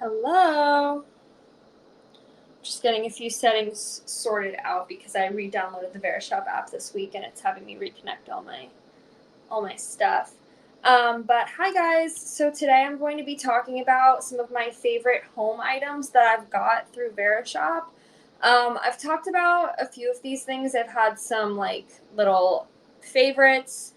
Hello. Just getting a few settings sorted out because I re-downloaded the Verishop app this week and it's having me reconnect all my stuff. But hi guys. So today I'm going to be talking about some of my favorite home items that I've got through Verishop. I've talked about a few of these things. I've had some like little favorites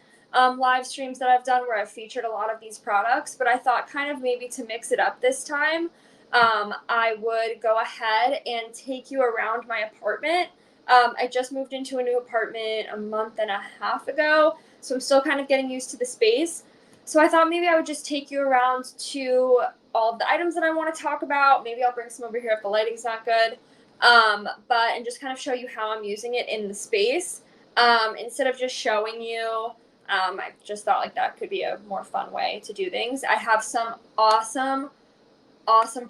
live streams that I've done where I've featured a lot of these products, but I thought kind of maybe to mix it up this time, I would go ahead and take you around my apartment. I just moved into a new apartment a month and a half ago, so I'm still kind of getting used to the space. So I thought maybe I would just take you around to all of the items that I want to talk about. Maybe I'll bring some over here if the lighting's not good. And just kind of show you how I'm using it in the space. Instead of just showing you, I just thought like that could be a more fun way to do things. I have some awesome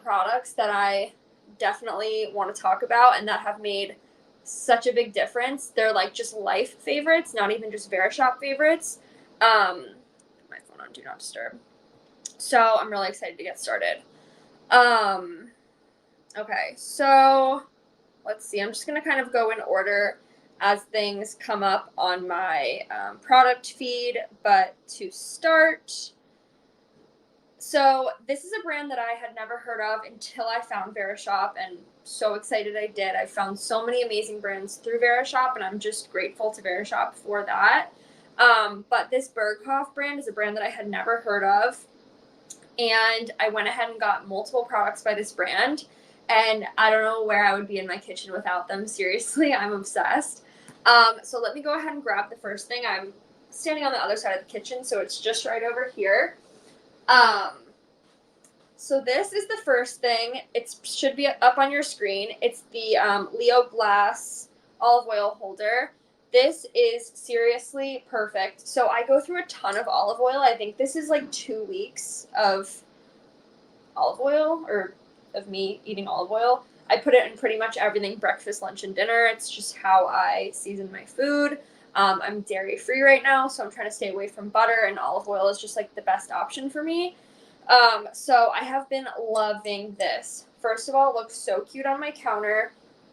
products that I definitely want to talk about and that have made such a big difference. They're like just life favorites, not even just Verishop favorites. My phone on Do Not Disturb. So I'm really excited to get started. Okay, so let's see. I'm just going to kind of go in order as things come up on my product feed. But to start, so this is a brand that I had never heard of until I found Verishop, and so excited I did. I found so many amazing brands through Verishop, and I'm just grateful to Verishop for that. But this Berghoff brand is a brand that I had never heard of, and I went ahead and got multiple products by this brand, and I don't know where I would be in my kitchen without them. Seriously, I'm obsessed. So let me go ahead and grab the first thing. I'm standing on the other side of the kitchen, so it's just right over here. So this is the first thing. It should be up on your screen. It's the Leo Glass olive oil holder. This is seriously perfect. So I go through a ton of olive oil. I think this is like 2 weeks of olive oil, or of me eating olive oil. I put it in pretty much everything, breakfast, lunch, and dinner. It's just how I season my food. I'm dairy free right now, so I'm trying to stay away from butter, and olive oil is just like the best option for me. So I have been loving this. First of all, it looks so cute on my counter.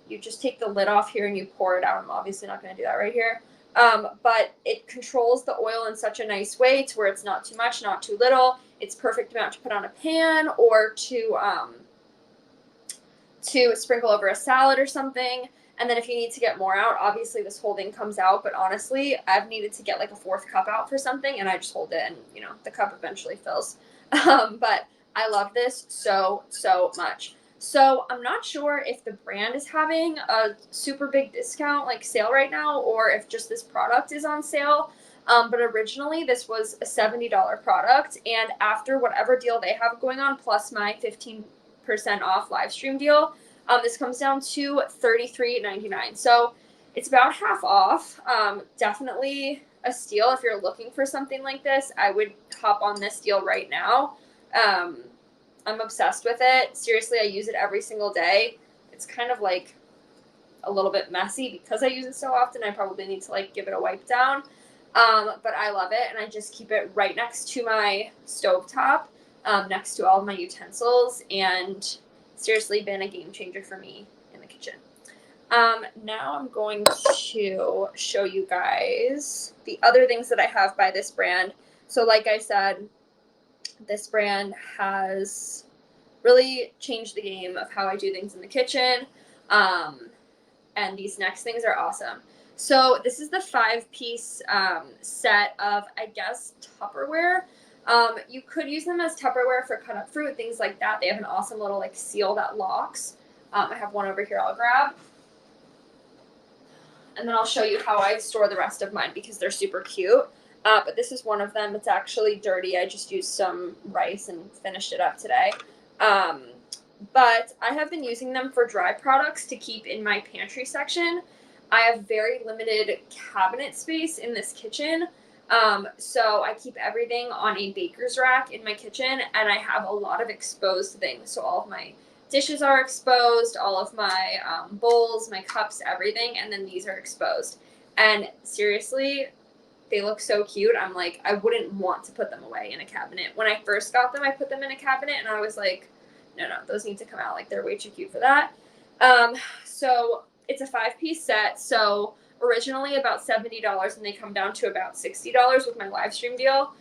You just take the lid off here and you pour it out. I'm obviously not going to do that right here. But it controls the oil in such a nice way to where it's not too much, not too little. It's perfect amount to put on a pan or to sprinkle over a salad or something. And then if you need to get more out, obviously this whole thing comes out. But honestly, I've needed to get like a 4th cup out for something, and I just hold it, and the cup eventually fills. But I love this so much. So I'm not sure if the brand is having a super big discount, like sale right now, or if just this product is on sale. But originally this was a $70 product, and after whatever deal they have going on, plus my 15% off live stream deal, this comes down to $33.99. So it's about half off. Definitely a steal if you're looking for something like this. I would hop on this deal right now. I'm obsessed with it. Seriously, I use it every single day. It's kind of like a little bit messy because I use it so often. I probably need to like give it a wipe down. But I love it, and I just keep it right next to my stovetop, next to all of my utensils, and seriously been a game changer for me in the kitchen. Now I'm going to show you guys the other things that I have by this brand. So like I said, this brand has really changed the game of how I do things in the kitchen. And these next things are awesome. So this is the 5-piece set of, I guess, Tupperware. You could use them as Tupperware for cut up fruit, things like that. They have an awesome little like seal that locks. I have one over here I'll grab. And then I'll show you how I store the rest of mine because they're super cute. But this is one of them. It's actually dirty. I just used some rice and finished it up today. But I have been using them for dry products to keep in my pantry section. I have very limited cabinet space in this kitchen. So I keep everything on a baker's rack in my kitchen, and I have a lot of exposed things. So all of my dishes are exposed, all of my bowls, my cups, everything, and then these are exposed. And seriously, they look so cute. I'm like, I wouldn't want to put them away in a cabinet. When I first got them, I put them in a cabinet, and I was like, no, those need to come out. Like, they're way too cute for that. So it's a 5-piece set. So originally about $70, and they come down to about $60 with my live stream deal.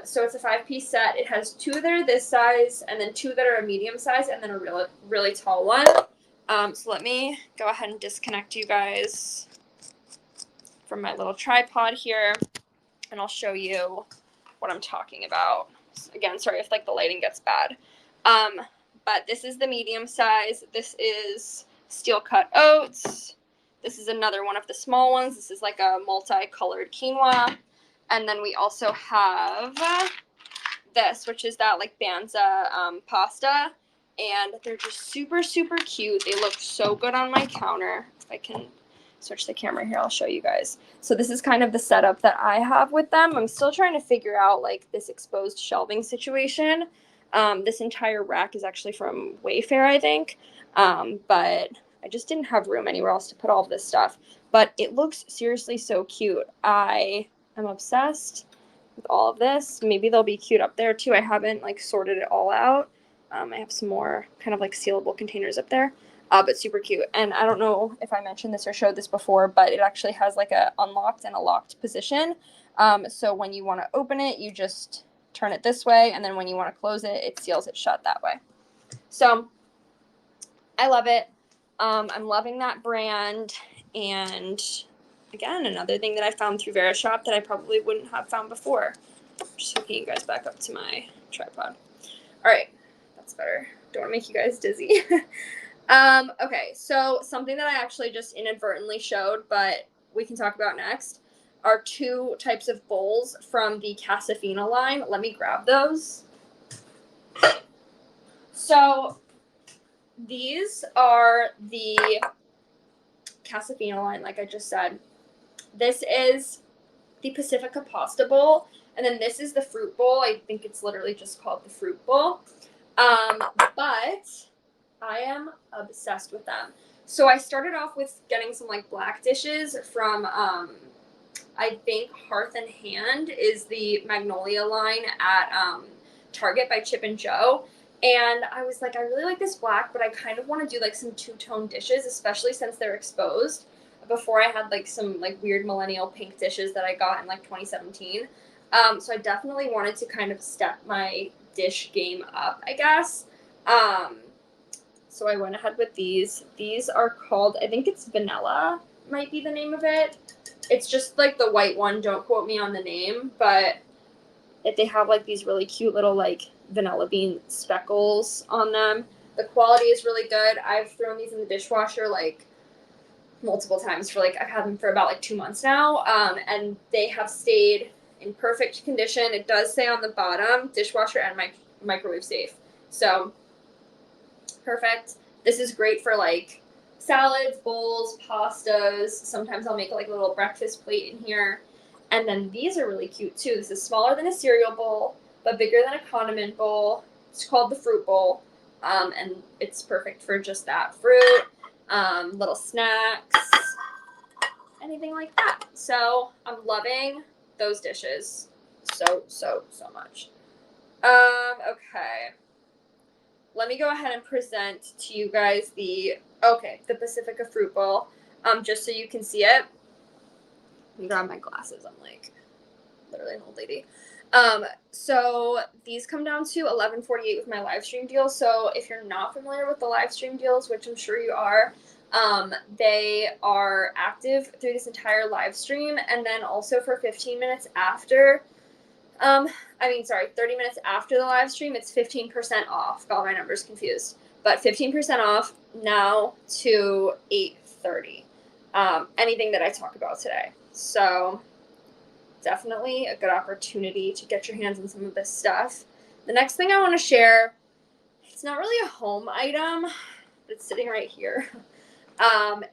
So it's a 5-piece set. It has 2 that are this size, and then 2 that are a medium size, and then a really, really tall one. So let me go ahead and disconnect you guys from my little tripod here, and I'll show you what I'm talking about. Again, sorry if like the lighting gets bad. But this is the medium size. This is steel cut oats. This is another one of the small ones. This is like a multicolored quinoa. And then we also have this, which is that like Banza pasta. And they're just super, super cute. They look so good on my counter. If I can switch the camera here, I'll show you guys. So this is kind of the setup that I have with them. I'm still trying to figure out like this exposed shelving situation. This entire rack is actually from Wayfair, I think. But I just didn't have room anywhere else to put all of this stuff. But it looks seriously so cute. I am obsessed with all of this. Maybe they'll be cute up there too. I haven't like sorted it all out. I have some more kind of like sealable containers up there. But super cute. And I don't know if I mentioned this or showed this before, but it actually has like a unlocked and a locked position. So when you want to open it, you just turn it this way, and then when you want to close it, it seals it shut that way. So I love it. I'm loving that brand. And again, another thing that I found through Verishop that I probably wouldn't have found before. Just hooking you guys back up to my tripod. All right, that's better. Don't want to make you guys dizzy. Okay, so something that I actually just inadvertently showed, but we can talk about next, are 2 types of bowls from the Casafina line. Let me grab those. So these are the Casafina line, like I just said. This is the Pacifica pasta bowl, and then this is the fruit bowl. I think it's literally just called the fruit bowl. But I am obsessed with them. So I started off with getting some like black dishes from I think Hearth and Hand is the Magnolia line at Target by Chip and Jo. And I was like, I really like this black, but I kind of want to do like some two-tone dishes, especially since they're exposed. Before I had like some like weird millennial pink dishes that I got in like 2017. So I definitely wanted to kind of step my dish game up, I guess. So I went ahead with these. These are called, I think it's Vanilla, might be the name of it. It's just like the white one. Don't quote me on the name, but they have like these really cute little like vanilla bean speckles on them. The quality is really good. I've thrown these in the dishwasher like multiple times for like, I've had them for about like 2 months now. And they have stayed in perfect condition. It does say on the bottom, dishwasher and microwave safe. So perfect. This is great for like salads, bowls, pastas. Sometimes I'll make like a little breakfast plate in here. And then these are really cute too. This is smaller than a cereal bowl, but bigger than a condiment bowl. It's called the fruit bowl. And it's perfect for just that fruit, little snacks, anything like that. So I'm loving those dishes so much. Okay. Let me go ahead and present to you guys the Pacifica fruit bowl, just so you can see it. Let me grab my glasses. I'm like literally an old lady. So these come down to $11.48 with my live stream deal. So if you're not familiar with the live stream deals, which I'm sure you are, they are active through this entire live stream, and then also for 15 minutes after. 30 minutes after the live stream, it's 15% off. Got my numbers confused. But 15% off now to 8:30. Anything that I talk about today. So definitely a good opportunity to get your hands on some of this stuff. The next thing I want to share, it's not really a home item, but it's sitting right here. And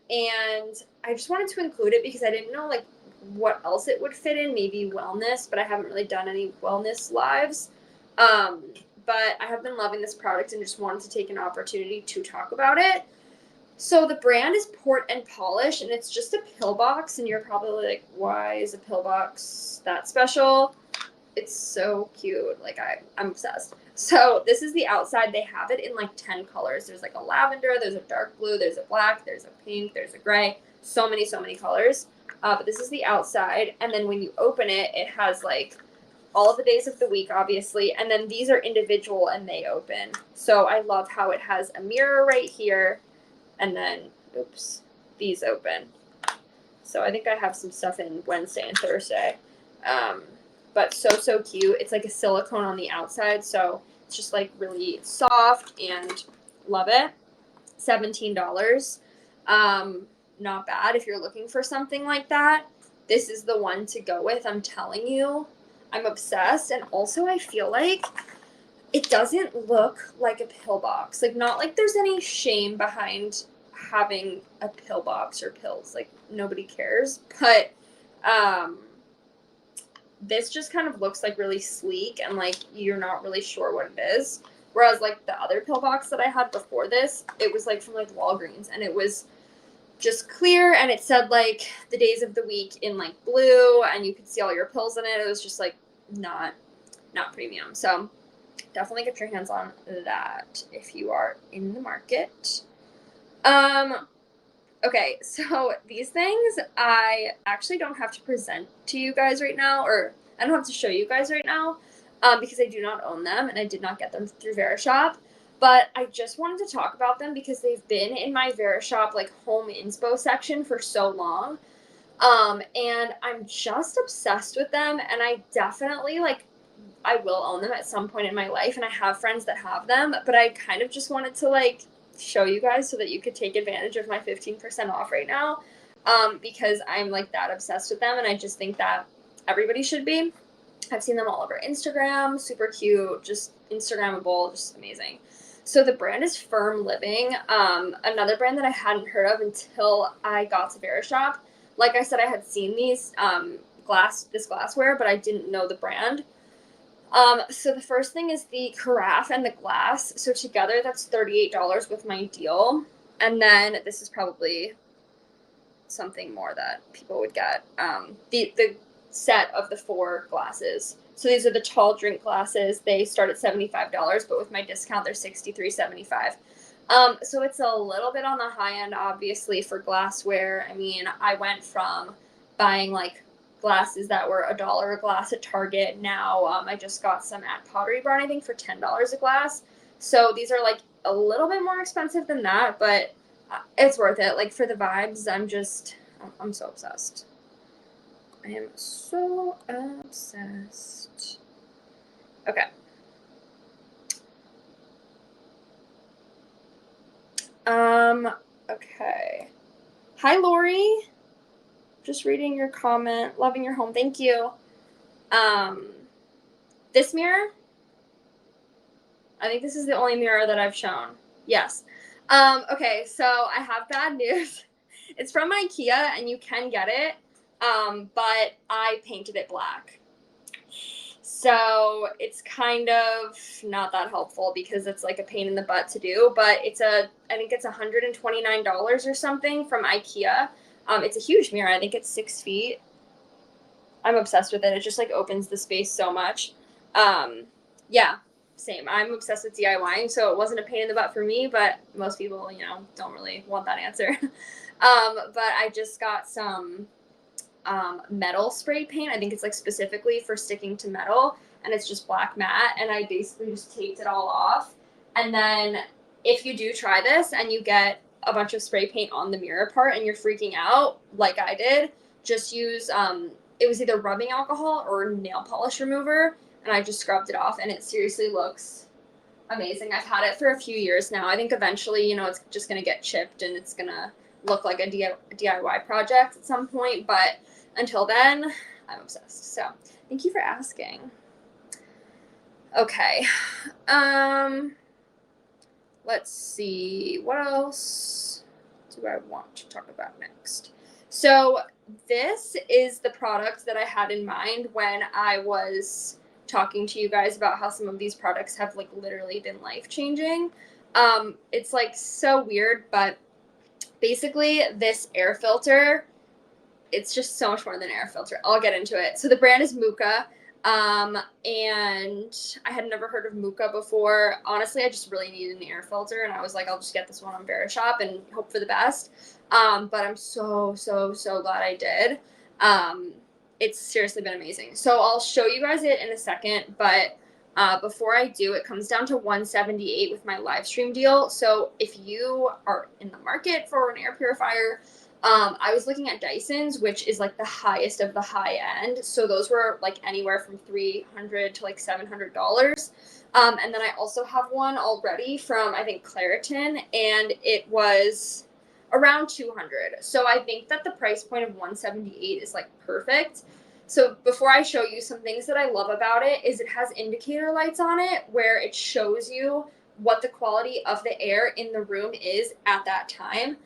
I just wanted to include it because I didn't know like what else it would fit in. Maybe wellness, but I haven't really done any wellness lives. But I have been loving this product and just wanted to take an opportunity to talk about it. So the brand is Port and Polish, and it's just a pill box, and you're probably like, why is a pill box that special? It's so cute. Like I'm obsessed. So this is the outside. They have it in like 10 colors. There's like a lavender, there's a dark blue, there's a black, there's a pink, there's a gray. So many colors. But this is the outside. And then when you open it, it has like all of the days of the week, obviously. And then these are individual and they open. So I love how it has a mirror right here. And then, oops, these open. So I think I have some stuff in Wednesday and Thursday. But so cute. It's like a silicone on the outside, so it's just like really soft and love it. $17. Not bad if you're looking for something like that. This is the one to go with, I'm telling you. I'm obsessed. And also I feel like it doesn't look like a pill box. Like, not like there's any shame behind having a pill box or pills. Like, nobody cares. But this just kind of looks like really sleek and like you're not really sure what it is. Whereas like the other pill box that I had before this, it was like from like Walgreens and it was just clear and it said like the days of the week in like blue and you could see all your pills in it. It was just like not premium. So definitely get your hands on that if you are in the market. Okay, so these things I actually don't have to present to you guys right now, or I don't have to show you guys right now, because I do not own them and I did not get them through Verishop. But I just wanted to talk about them because they've been in my Verishop like home inspo section for so long. And I'm just obsessed with them and I definitely like I will own them at some point in my life and I have friends that have them, but I kind of just wanted to like show you guys so that you could take advantage of my 15% off right now, because I'm like that obsessed with them and I just think that everybody should be. I've seen them all over Instagram, super cute, just Instagrammable, just amazing. So the brand is Firm Living, another brand that I hadn't heard of until I got to Verishop. Like I said, I had seen these glassware, but I didn't know the brand. So the first thing is the carafe and the glass. So together that's $38 with my deal. And then this is probably something more that people would get. The set of the 4 glasses. So these are the tall drink glasses. They start at $75, but with my discount they're $63.75. So it's a little bit on the high end, obviously, for glassware. I mean, I went from buying like glasses that were $1 a glass at Target. Now I just got some at Pottery Barn, I think, for $10 a glass. So these are like a little bit more expensive than that, but it's worth it. Like for the vibes, I'm so obsessed. I am so obsessed. Okay. Okay. Hi, Lori. Just reading your comment. Loving your home. Thank you. This mirror, I think this is the only mirror that I've shown. Yes. Okay, so I have bad news. It's from IKEA and you can get it, but I painted it black. So it's kind of not that helpful because it's like a pain in the butt to do, but I think it's $129 or something from IKEA. It's a huge mirror. I think it's 6 feet. I'm obsessed with it. It just like opens the space so much. Yeah, same. I'm obsessed with DIYing, so it wasn't a pain in the butt for me, but most people, don't really want that answer. But I just got some metal spray paint. I think it's like specifically for sticking to metal, and it's just black matte, and I basically just taped it all off. And then if you do try this and you get a bunch of spray paint on the mirror part and you're freaking out like I did, just use it was either rubbing alcohol or nail polish remover, and I just scrubbed it off and it seriously looks amazing. I've had it for a few years now. I think eventually, it's just going to get chipped and it's going to look like a DIY project at some point, but until then, I'm obsessed. So, thank you for asking. Okay. Let's see. What else do I want to talk about next? So, this is the product that I had in mind when I was talking to you guys about how some of these products have like literally been life-changing. It's like so weird, but basically this air filter, it's just so much more than air filter. I'll get into it. So the brand is Muka. And I had never heard of Muka before. Honestly, I just really needed an air filter, and I was like, I'll just get this one on Verishop and hope for the best. But I'm so glad I did. Um, it's seriously been amazing. So I'll show you guys it in a second, but before I do, it comes down to 178 with my live stream deal. So if you are in the market for an air purifier, I was looking at Dyson's, which is like the highest of the high end. So those were like anywhere from $300 to like $700. And then I also have one already from, I think, Claritin, and it was around 200. So I think that the price point of 178 is like perfect. So before I show you some things that I love about it is it has indicator lights on it where it shows you what the quality of the air in the room is at that time.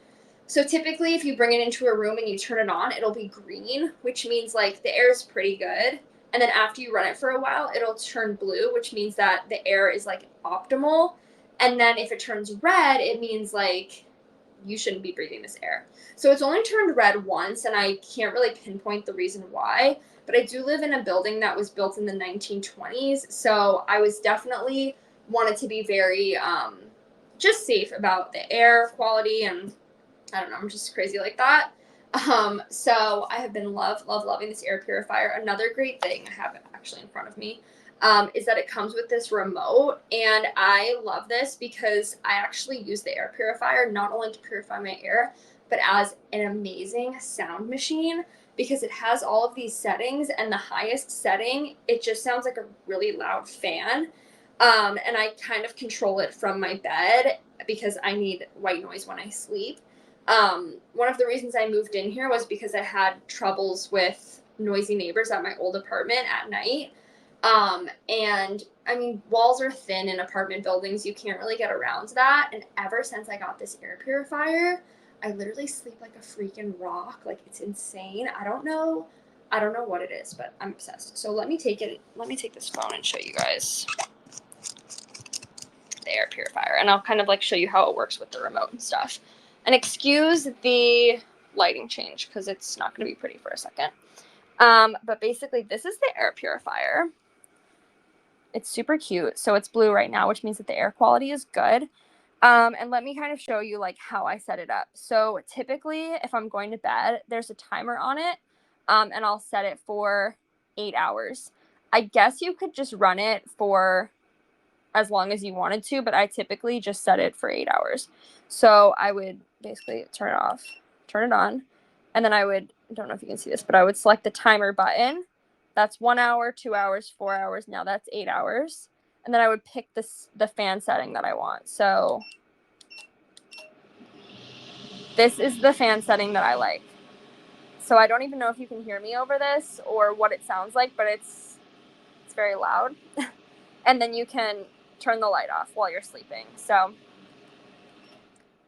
So typically if you bring it into a room and you turn it on, it'll be green, which means like the air is pretty good. And then after you run it for a while, it'll turn blue, which means that the air is like optimal. And then if it turns red, it means like you shouldn't be breathing this air. So it's only turned red once, and I can't really pinpoint the reason why, but I do live in a building that was built in the 1920s, so I was definitely wanted to be very just safe about the air quality, and I don't know, I'm just crazy like that. So I have been loving this air purifier. Another great thing, I have it actually in front of me, is that it comes with this remote, and I love this because I actually use the air purifier not only to purify my air, but as an amazing sound machine because it has all of these settings, and the highest setting, it just sounds like a really loud fan. And I kind of control it from my bed because I need white noise when I sleep. One of the reasons I moved in here was because I had troubles with noisy neighbors at my old apartment at night. And I mean, walls are thin in apartment buildings. You can't really get around that. And ever since I got this air purifier, I literally sleep like a freaking rock. Like, it's insane. I don't know what it is, but I'm obsessed. So let me take this phone and show you guys the air purifier, and I'll kind of like show you how it works with the remote and stuff. And excuse the lighting change because it's not going to be pretty for a second. But basically, this is the air purifier. It's super cute. So it's blue right now, which means that the air quality is good. And let me kind of show you like how I set it up. So typically, if I'm going to bed, there's a timer on it, and I'll set it for 8 hours. I guess you could just run it for as long as you wanted to, but I typically just set it for 8 hours. So I would basically turn it off, turn it on, and then I don't know if you can see this, but I would select the timer button. That's 1 hour, 2 hours, 4 hours. Now that's 8 hours. And then I would pick the fan setting that I want. So this is the fan setting that I like. So I don't even know if you can hear me over this or what it sounds like, but it's very loud. And then you can turn the light off while you're sleeping. So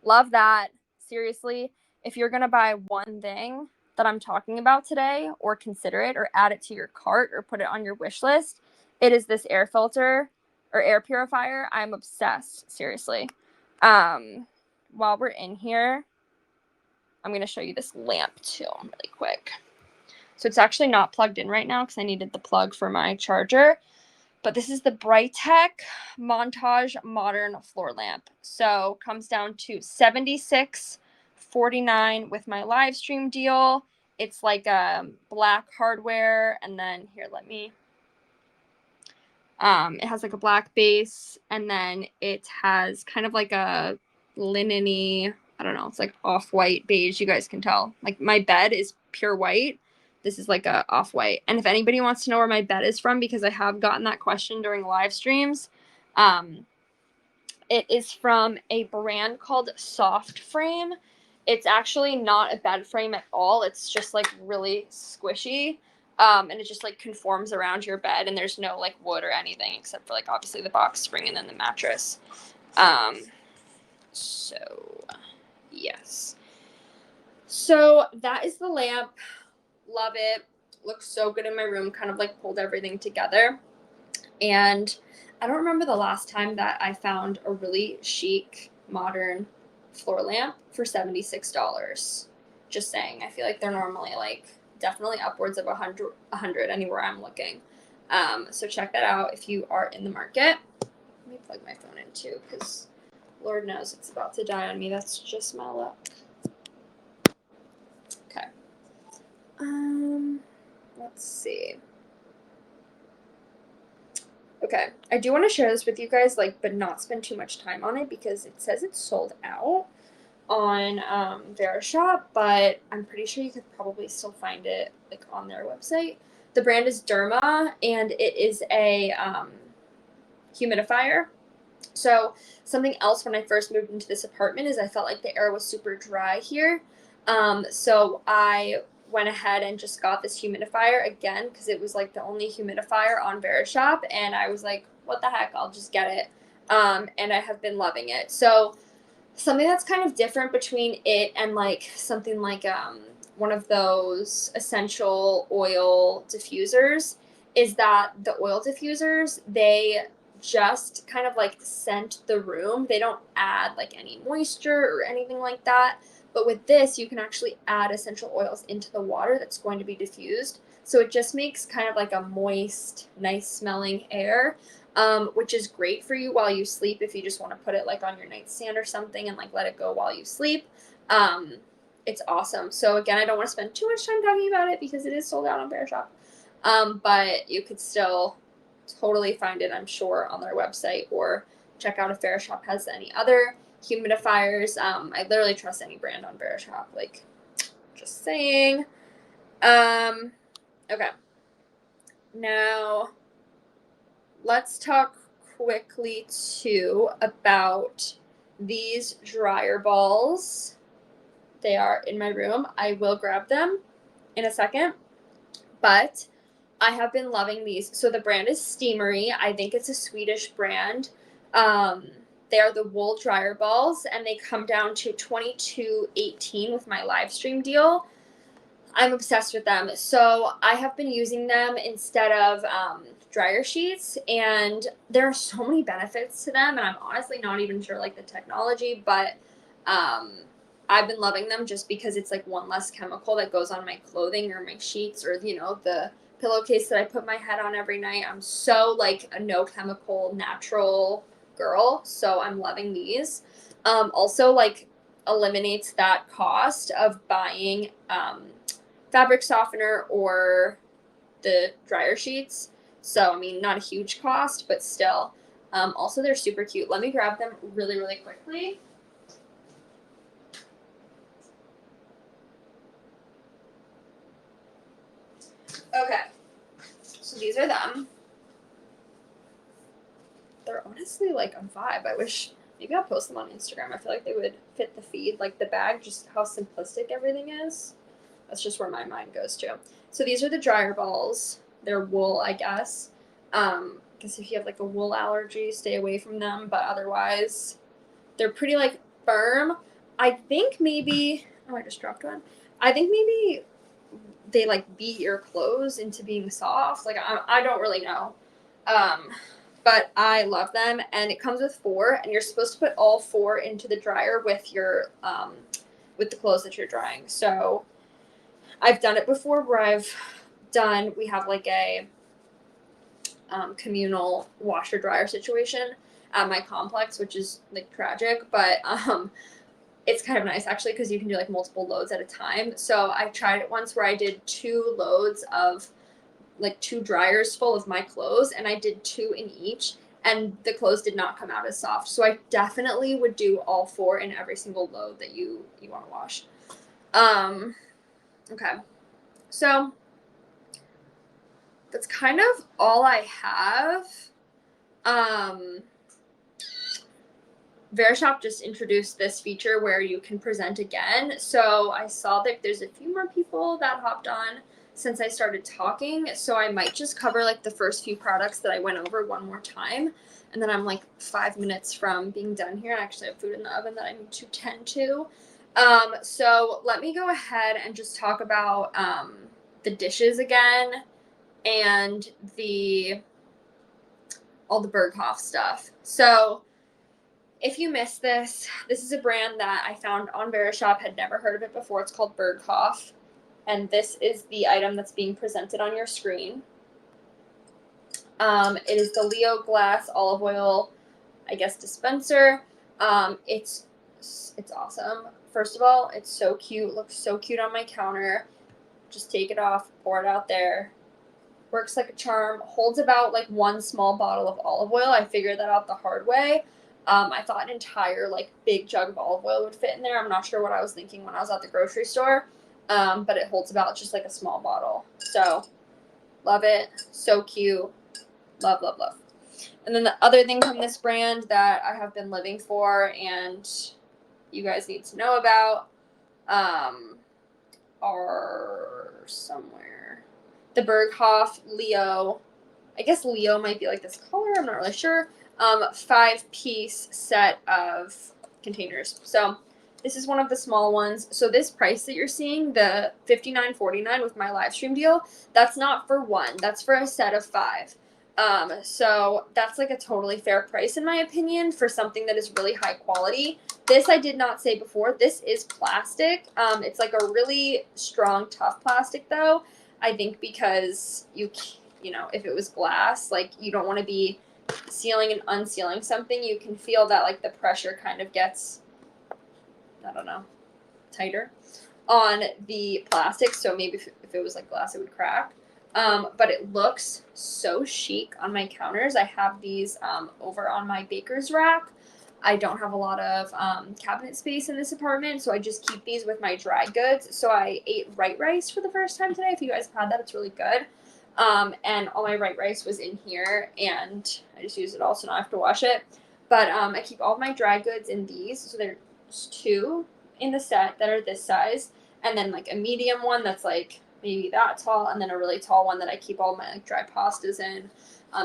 love that. Seriously, if you're going to buy one thing that I'm talking about today, or consider it, or add it to your cart, or put it on your wish list, it is this air filter or air purifier. I'm obsessed, seriously. While we're in here, I'm going to show you this lamp too really quick. So it's actually not plugged in right now because I needed the plug for my charger. But this is the Brightech Montage Modern Floor Lamp. So comes down to $76.49 with my live stream deal. It's like black hardware, and then here, it has like a black base, and then it has kind of like a linen-y, I don't know, it's like off-white beige, you guys can tell. Like my bed is pure white. This is like a off-white. And if anybody wants to know where my bed is from, because I have gotten that question during live streams, it is from a brand called Soft Frame. It's actually not a bed frame at all. It's just like really squishy. And it just like conforms around your bed, and there's no like wood or anything except for like obviously the box spring and then the mattress. So yes. So that is the lamp. Love it. Looks so good in my room. Kind of like pulled everything together. And I don't remember the last time that I found a really chic, modern floor lamp for $76. Just saying. I feel like they're normally like definitely upwards of 100 anywhere I'm looking. So check that out if you are in the market. Let me plug my phone in too, because Lord knows it's about to die on me. That's just my luck. Okay. Let's see. Okay, I do want to share this with you guys, like, but not spend too much time on it because it says it's sold out on Verishop, but I'm pretty sure you could probably still find it like on their website. The brand is Derma, and it is a humidifier. So something else when I first moved into this apartment is I felt like the air was super dry here. So I went ahead and just got this humidifier again because it was like the only humidifier on Verishop, and I was like, what the heck, I'll just get it. And I have been loving it. So something that's kind of different between it and like something like one of those essential oil diffusers is that the oil diffusers, they just kind of like scent the room. They don't add like any moisture or anything like that. But with this, you can actually add essential oils into the water that's going to be diffused. So it just makes kind of like a moist, nice smelling air, which is great for you while you sleep if you just want to put it like on your nightstand or something and like let it go while you sleep. It's awesome. So again, I don't want to spend too much time talking about it because it is sold out on Verishop. But you could still totally find it, I'm sure, on their website, or check out if Verishop has any other humidifiers. I literally trust any brand on Verishop, like, just saying. Okay. Now, let's talk quickly, too, about these dryer balls. They are in my room. I will grab them in a second, but I have been loving these. So the brand is Steamery. I think it's a Swedish brand. They are the wool dryer balls, and they come down to $22.18 with my live stream deal. I'm obsessed with them. So I have been using them instead of dryer sheets, and there are so many benefits to them, and I'm honestly not even sure like the technology, but I've been loving them just because it's like one less chemical that goes on my clothing or my sheets or, you know, the pillowcase that I put my head on every night. I'm so like a no chemical natural girl, so I'm loving these. Also like eliminates that cost of buying fabric softener or the dryer sheets. So, I mean, not a huge cost, but still. Also, they're super cute. Let me grab them really, really quickly. Okay. So these are them. They're honestly like a vibe. I wish maybe I'll post them on Instagram. I feel like they would fit the feed, like the bag, just how simplistic everything is. That's just where my mind goes to. So these are the dryer balls. They're wool, I guess. Because if you have like a wool allergy, stay away from them. But otherwise, they're pretty like firm. I think maybe. Oh, I just dropped one. I think maybe they like beat your clothes into being soft. Like I don't really know. But I love them, and it comes with 4, and you're supposed to put all 4 into the dryer with your with the clothes that you're drying. So I've done it before where we have like a communal washer dryer situation at my complex, which is like tragic, but it's kind of nice actually because you can do like multiple loads at a time. So I tried it once where I did 2 loads of like 2 dryers full of my clothes, and I did 2 in each, and the clothes did not come out as soft. So I definitely would do all 4 in every single load that you want to wash. Okay. So that's kind of all I have. Verishop just introduced this feature where you can present again. So I saw that there's a few more people that hopped on since I started talking. So I might just cover like the first few products that I went over one more time. And then I'm like 5 minutes from being done here. I actually have food in the oven that I need to tend to. So let me go ahead and just talk about the dishes again and all the Berghoff stuff. So if you missed this is a brand that I found on Verishop, had never heard of it before. It's called Berghoff, and this is the item that's being presented on your screen. It is the Leo Glass olive oil, I guess, dispenser. It's awesome. First of all, it's so cute. Looks so cute on my counter. Just take it off, pour it out there. Works like a charm. Holds about like one small bottle of olive oil. I figured that out the hard way. I thought an entire like big jug of olive oil would fit in there. I'm not sure what I was thinking when I was at the grocery store. But it holds about just like a small bottle. So love it. So cute. Love, love, love. And then the other thing from this brand that I have been living for and you guys need to know about are somewhere. The Berghoff Leo. I guess Leo might be like this color. I'm not really sure. 5-piece set of containers. So this is one of the small ones. So this price that you're seeing, the $59.49 with my live stream deal, that's not for one. That's for a set of 5. So that's like a totally fair price in my opinion for something that is really high quality. This I did not say before. This is plastic. It's like a really strong, tough plastic though. I think because you know, if it was glass, like you don't want to be sealing and unsealing something. You can feel that like the pressure kind of gets, I don't know, tighter on the plastic. So maybe if it was like glass, it would crack. But it looks so chic on my counters. I have these over on my baker's rack. I don't have a lot of cabinet space in this apartment, so I just keep these with my dry goods. So I ate white rice for the first time today. If you guys have had that, it's really good. And all my white rice was in here, and I just used it all, so now I have to wash it. But I keep all of my dry goods in these. So there's 2 in the set that are this size, and then like a medium one that's like maybe that tall, and then a really tall one that I keep all my like dry pastas in.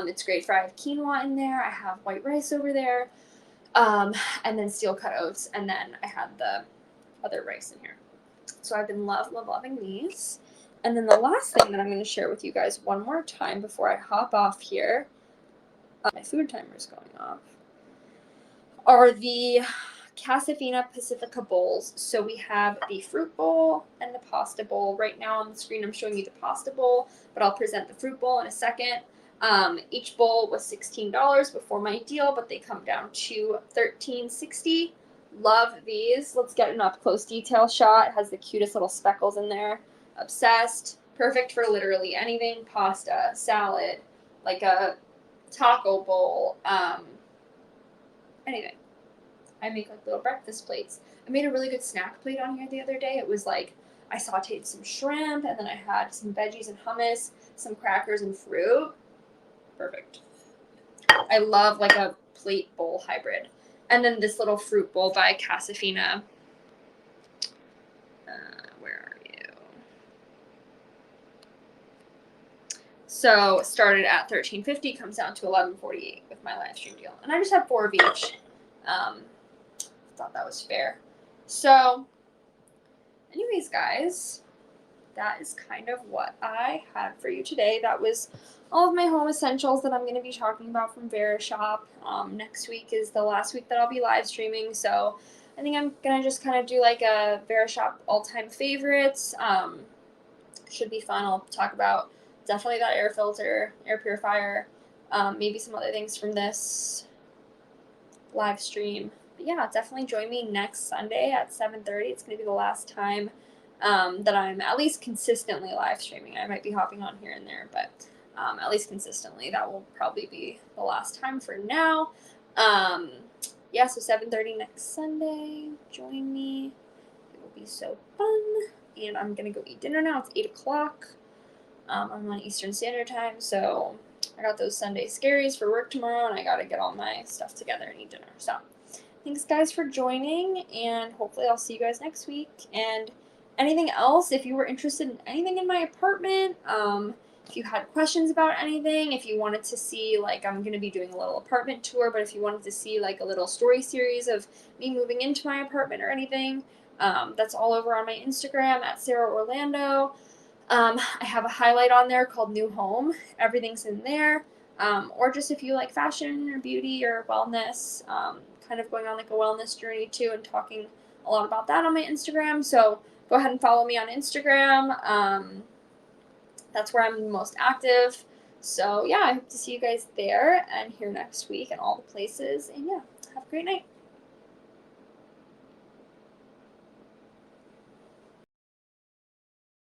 It's great for I have quinoa in there. I have white rice over there. And then steel cut oats, and then I had the other rice in here. So I've been loving these. And then the last thing that I'm going to share with you guys one more time before I hop off here, my food timer is going off, are the Casafina Pacifica bowls. So we have the fruit bowl and the pasta bowl. Right now on the screen I'm showing you the pasta bowl, but I'll present the fruit bowl in a second. Each bowl was $16 before my deal, but they come down to $13.60. Love these. Let's get an up close detail shot. It has the cutest little speckles in there. Obsessed. Perfect for literally anything. Pasta, salad, like a taco bowl, anything. I make like little breakfast plates. I made a really good snack plate on here the other day. It was like I sauteed some shrimp, and then I had some veggies and hummus, some crackers and fruit. Perfect. I love like a plate bowl hybrid. And then this little fruit bowl by Casafina. Where are you? So started at $13.50, comes down to $11.48 with my live stream deal. And I just have 4 of each. Thought that was fair. So anyways, guys, that is kind of what I had for you today. That was all of my home essentials that I'm going to be talking about from Verishop. Next week is the last week that I'll be live streaming, so I think I'm going to just kind of do like a Verishop all-time favorites. Should be fun. I'll talk about definitely that air filter, air purifier, maybe some other things from this live stream. But yeah, definitely join me next Sunday at 7:30. It's going to be the last time that I'm at least consistently live streaming. I might be hopping on here and there, but at least consistently. That will probably be the last time for now. Yeah, so 7:30 next Sunday. Join me. It will be so fun. And I'm going to go eat dinner now. It's 8 o'clock. I'm on Eastern Standard Time, so I got those Sunday scaries for work tomorrow, and I got to get all my stuff together and eat dinner. So thanks, guys, for joining, and hopefully I'll see you guys next week. And anything else, if you were interested in anything in my apartment, if you had questions about anything, if you wanted to see, like, I'm going to be doing a little apartment tour, but if you wanted to see, like, a little story series of me moving into my apartment or anything, that's all over on my Instagram at Sarah Orlando. I have a highlight on there called New Home. Everything's in there. Or just if you like fashion or beauty or wellness, kind of going on like a wellness journey too and talking a lot about that on my Instagram. So go ahead and follow me on Instagram. That's where I'm the most active. So yeah, I hope to see you guys there and here next week and all the places. And yeah, have a great night.